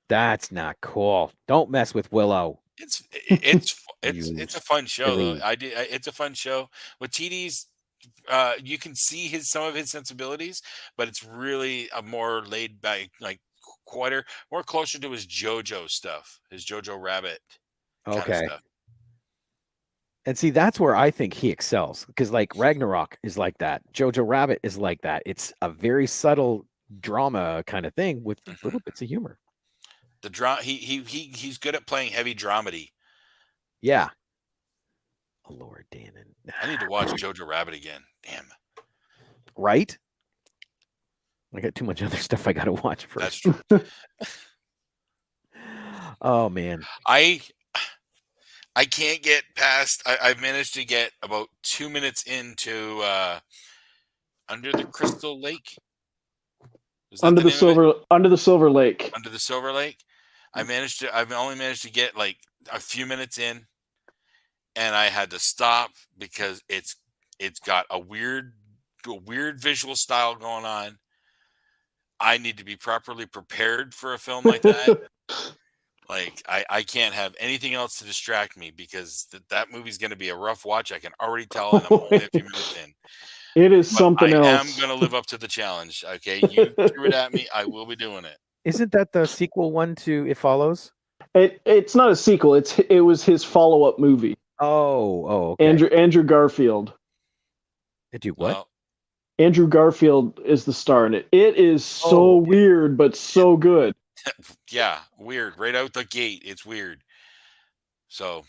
That's not cool. Don't mess with Willow. It's You a fun show though. silly- It's a fun show. With TD's, you can see some of his sensibilities, but it's really a more laid back, like quieter, more closer to his JoJo stuff, his JoJo Rabbit kind of Okay. stuff. And see, that's where I think he excels because, like, Ragnarok is like that. Jojo Rabbit is like that. It's a very subtle drama kind of thing with little bits of humor. The he's good at playing heavy dramedy. Yeah. Alora Dannon. I need to watch JoJo Rabbit again. Damn. Right? I got too much other stuff I got to watch first. That's true. Oh, man. I can't get past. I've managed to get about 2 minutes into Under the Crystal Lake. Under the Silver Lake. Under the Silver Lake. I've only managed to get like a few minutes in, and I had to stop because it's got a weird visual style going on. I need to be properly prepared for a film like that. Like I can't have anything else to distract me because that movie's going to be a rough watch. I can already tell, and I'm only a few minutes in. It is But something else. I am going to live up to the challenge. Okay, you threw it at me. I will be doing it. Isn't that the sequel one to It Follows? It's not a sequel. It was his follow-up movie. Oh, okay. Andrew Garfield. Do what? Well, Andrew Garfield is the star in it. It is so weird, but so good. yeah, weird. Right out the gate, it's weird. So,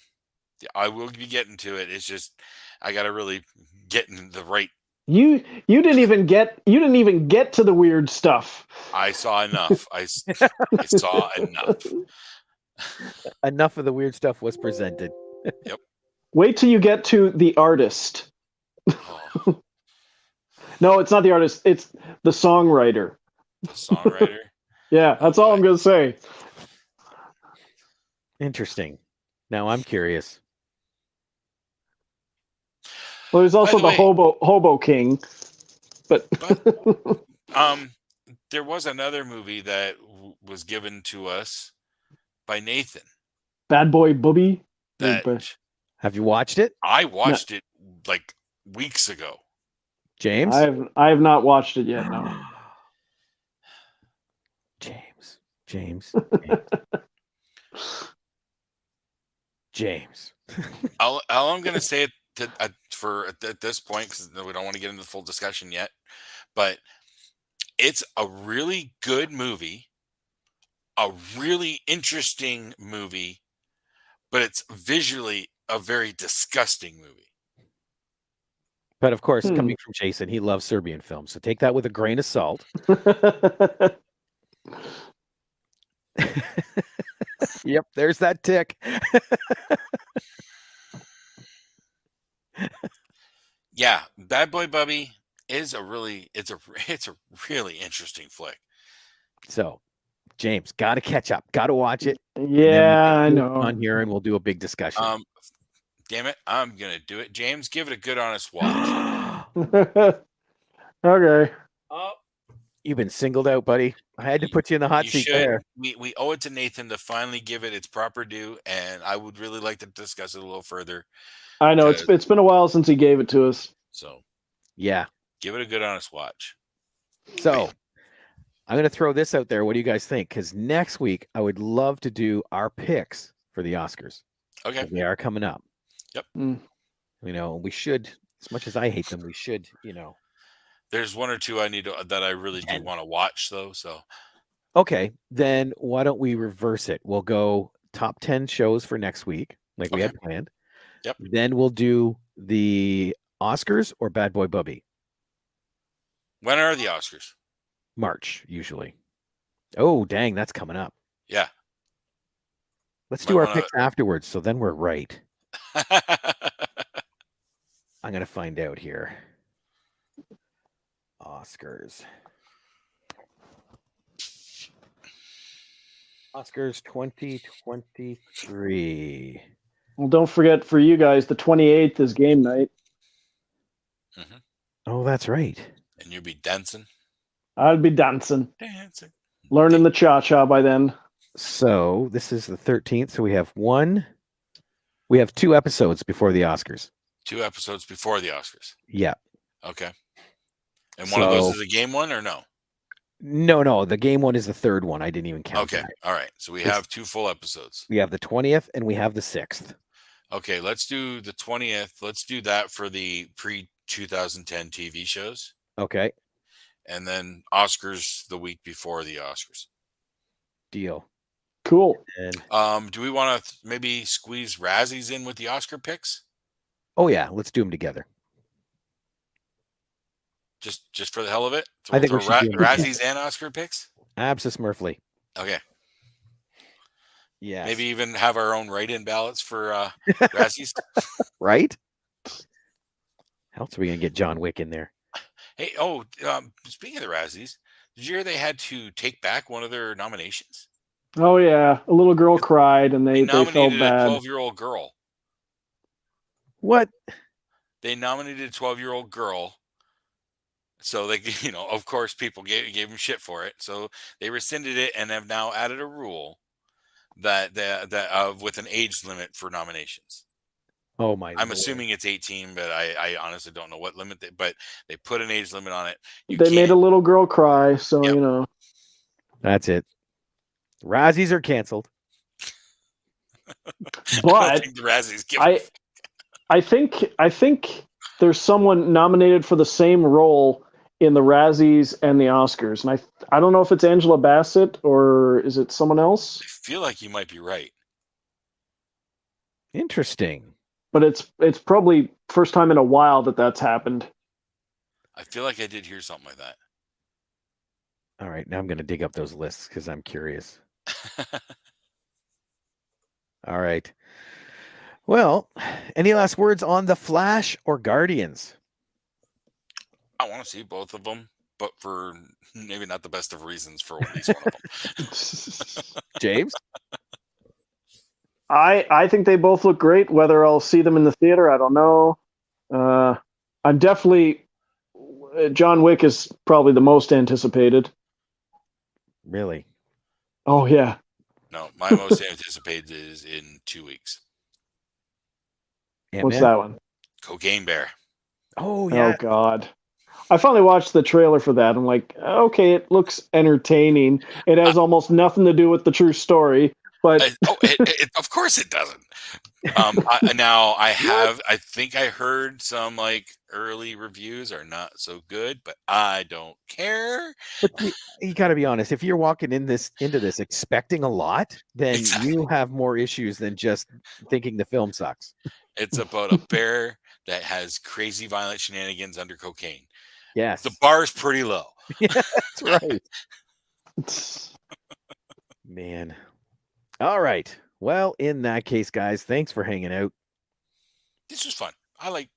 yeah, I will be getting to it. It's just I got to really get in the right. You didn't even get to the weird stuff. I saw enough. I saw enough. Enough of the weird stuff was presented. Yep. Wait till you get to The Artist. Oh, No, it's not the artist. It's the songwriter. the songwriter. Yeah, that's all I'm going to say. Interesting. Now I'm curious. Well, there's also By the the way- Hobo King. But There was another movie that was given to us by Nathan. Bad Boy Booby. That Have you watched it, I watched it like weeks ago. James? I have not watched it yet. No. James. James. All I'm going to say at this point, because we don't want to get into the full discussion yet, but it's a really good movie, a really interesting movie, but it's visually a very disgusting movie. But of course, coming from Jason, he loves Serbian films. So take that with a grain of salt. Yep, there's that tick. Yeah, Bad Boy Bubby is a really interesting flick. So, James, got to catch up. Got to watch it. Yeah, I know. On here, and we'll do a big discussion. Damn it, I'm gonna do it. James, give it a good honest watch. Okay. You've been singled out, buddy. I had to put you in the hot You seat should. there. We owe it to Nathan to finally give it its proper due, and I would really like to discuss it a little further. I know it's been a while since he gave it to us. So Yeah. give it a good honest watch. So I'm going to throw this out there. What do you guys think? Because next week, I would love to do our picks for the Oscars. Okay. 'Cause they are coming up. Yep. You know, we should, as much as I hate them, we should, There's one or two that I really do want to watch though. So Okay, then why don't we reverse it? We'll go top 10 shows for next week, like we had planned. Yep. Then we'll do the Oscars or Bad Boy Bubby. when are the Oscars? March, usually. Oh, dang, that's coming up. Yeah. Let's Might do our wanna- picks afterwards, so then we're right. I'm going to find out here. Oscars. Oscars 2023. Well, don't forget for you guys, the 28th is game night. Oh, that's right. And you'll be dancing. I'll be dancing. Dancing. Learning the cha-cha by then. So this is the 13th. So we have 2 episodes before the Oscars. 2 episodes before the Oscars. Yeah. Okay. And one of those is a game one or no? No. The game one is the third one. I didn't even count. Okay. that. All right. So we have 2 full episodes. We have the 20th and we have the 6th. Okay. Let's do the 20th. Let's do that for the pre-2010 TV shows. Okay. And then Oscars the week before the Oscars. Deal. Cool. And Do we want to maybe squeeze Razzies in with the Oscar picks? oh yeah, let's do them together. Just for the hell of it? So I think we'll we throw should do 'em Razzies and Oscar picks? Abso-Smurfly. Okay. Yeah. Maybe even have our own write-in ballots for Razzies. Right? How else are we gonna get John Wick in there? Hey, speaking of the Razzies, did you hear they had to take back one of their nominations? Oh, yeah. A little girl cried and They they felt nominated a bad. 12-year-old girl. What? They nominated a 12-year-old girl. So they, of course, people gave them shit for it. So they rescinded it and have now added a rule that with an age limit for nominations. Oh my! I'm Lord. assuming it's 18, but I honestly don't know what limit. But they put an age limit on it. They made a little girl cry, so Yep. That's it. Razzies are canceled. I don't But think the Razzies give I think there's someone nominated for the same role in the Razzies and the Oscars, and I don't know if it's Angela Bassett or is it someone else, I feel like you might be right. Interesting. but it's probably first time in a while that's happened. I feel like I did hear something like that. All right, now I'm gonna dig up those lists because I'm curious. All right. Well, any last words on The Flash or Guardians? I want to see both of them, but for maybe not the best of reasons for at least one of them. James? I think they both look great. Whether I'll see them in the theater, I don't know. I'm definitely John Wick is probably the most anticipated. Really? Oh yeah. No, my most anticipated is in 2 weeks. What's that one? Cocaine Bear. Oh yeah. Oh God. I finally watched the trailer for that. I'm like, okay, it looks entertaining. It has almost nothing to do with the true story, but Of course it doesn't. I think I heard some like early reviews are not so good, but I don't care. But you got to be honest. If you're walking into this expecting a lot, then you have more issues than just thinking the film sucks. It's about a bear that has crazy violent shenanigans under cocaine. Yes. The bar is pretty low. Yeah, that's right. Man. All right. Well, in that case, guys, thanks for hanging out. This was fun.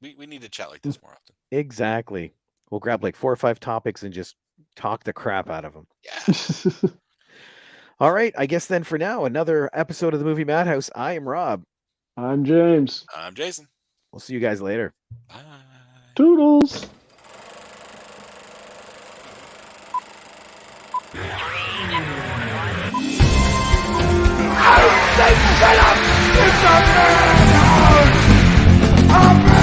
We need to chat like this more often. Exactly. We'll grab like 4 or 5 topics and just talk the crap out of them. Yeah. All right. I guess then for now, another episode of the Movie Madhouse. I am Rob. I'm James. I'm Jason. We'll see you guys later. Bye. Toodles. Shut up! It's a madhouse!